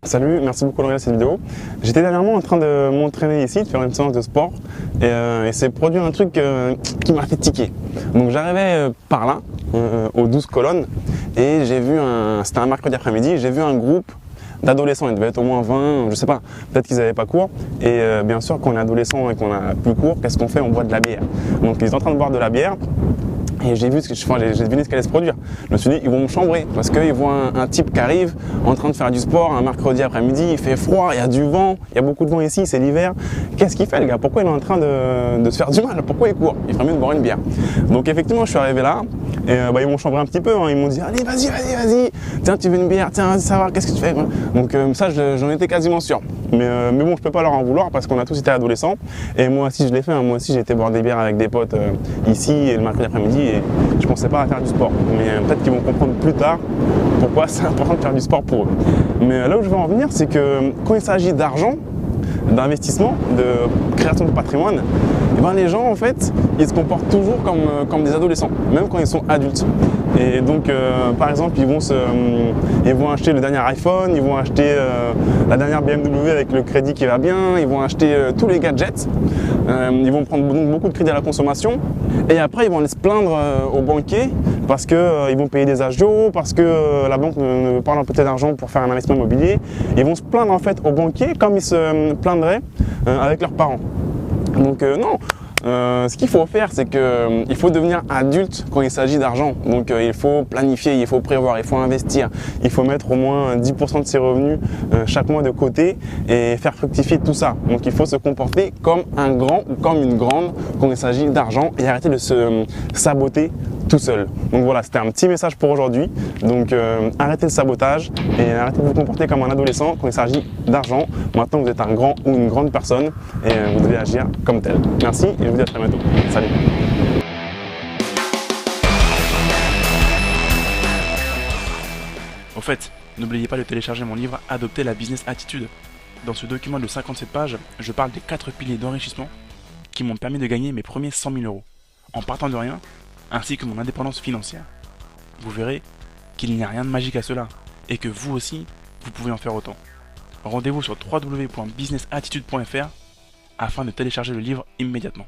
Salut, merci beaucoup de regarder cette vidéo. J'étais dernièrement en train de m'entraîner ici, de faire une séance de sport et c'est produit un truc qui m'a fait tiquer. Donc j'arrivais par là, aux 12 colonnes, et j'ai vu c'était un mercredi après-midi, j'ai vu un groupe d'adolescents, ils devaient être au moins 20, je sais pas, peut-être qu'ils n'avaient pas cours. Et bien sûr, quand on est adolescent et qu'on a plus cours, qu'est-ce qu'on fait? On boit de la bière. Donc ils sont en train de boire de la bière. Et j'ai deviné ce qui allait se produire. Je me suis dit, ils vont me chambrer parce qu'ils voient un type qui arrive en train de faire du sport un mercredi après-midi, il fait froid, il y a du vent, il y a beaucoup de vent ici, c'est l'hiver. Qu'est-ce qu'il fait le gars? Pourquoi il est en train de se faire du mal? Pourquoi il court? Il ferait mieux de boire une bière. Donc effectivement, je suis arrivé là et ils m'ont chambré un petit peu. Ils m'ont dit, allez, vas-y, tiens, tu veux une bière? Tiens, vas-y, ça va, qu'est-ce que tu fais? Donc ça, j'en étais quasiment sûr. Mais bon, je peux pas leur en vouloir parce qu'on a tous été adolescents. Et moi aussi, je l'ai fait. Moi aussi, j'ai été boire des bières avec des potes ici et le mercredi après-midi. Et je pensais pas à faire du sport. Mais peut-être qu'ils vont comprendre plus tard pourquoi c'est important de faire du sport pour eux. Mais là où je veux en venir, c'est que quand il s'agit d'argent, d'investissement, de création de patrimoine, et ben les gens en fait, ils se comportent toujours comme des adolescents, même quand ils sont adultes. Et donc par exemple, ils vont acheter le dernier iPhone, ils vont acheter la dernière BMW avec le crédit qui va bien, ils vont acheter tous les gadgets, ils vont prendre donc beaucoup de crédit à la consommation et après ils vont aller se plaindre au banquier parce qu'ils vont payer des agios, parce que la banque ne veut pas leur prêter d'argent pour faire un investissement immobilier. Ils vont se plaindre en fait au banquier comme ils se plaindraient avec leurs parents. Donc non. Ce qu'il faut faire, c'est qu'il faut devenir adulte quand il s'agit d'argent. Donc il faut planifier, il faut prévoir, il faut investir, il faut mettre au moins 10% de ses revenus chaque mois de côté et faire fructifier tout ça. Donc il faut se comporter comme un grand ou comme une grande quand il s'agit d'argent et arrêter de se saboter tout seul. Donc voilà, c'était un petit message pour aujourd'hui. Donc arrêtez le sabotage et arrêtez de vous comporter comme un adolescent quand il s'agit d'argent. Maintenant vous êtes un grand ou une grande personne et vous devez agir comme tel. Merci et je vous dis à très bientôt. Salut. Au fait, n'oubliez pas de télécharger mon livre Adopter la business attitude. Dans ce document de 57 pages, je parle des 4 piliers d'enrichissement qui m'ont permis de gagner mes premiers 100 000 euros en partant de rien, ainsi que mon indépendance financière. Vous verrez qu'il n'y a rien de magique à cela et que vous aussi, vous pouvez en faire autant. Rendez-vous sur www.businessattitude.fr afin de télécharger le livre immédiatement.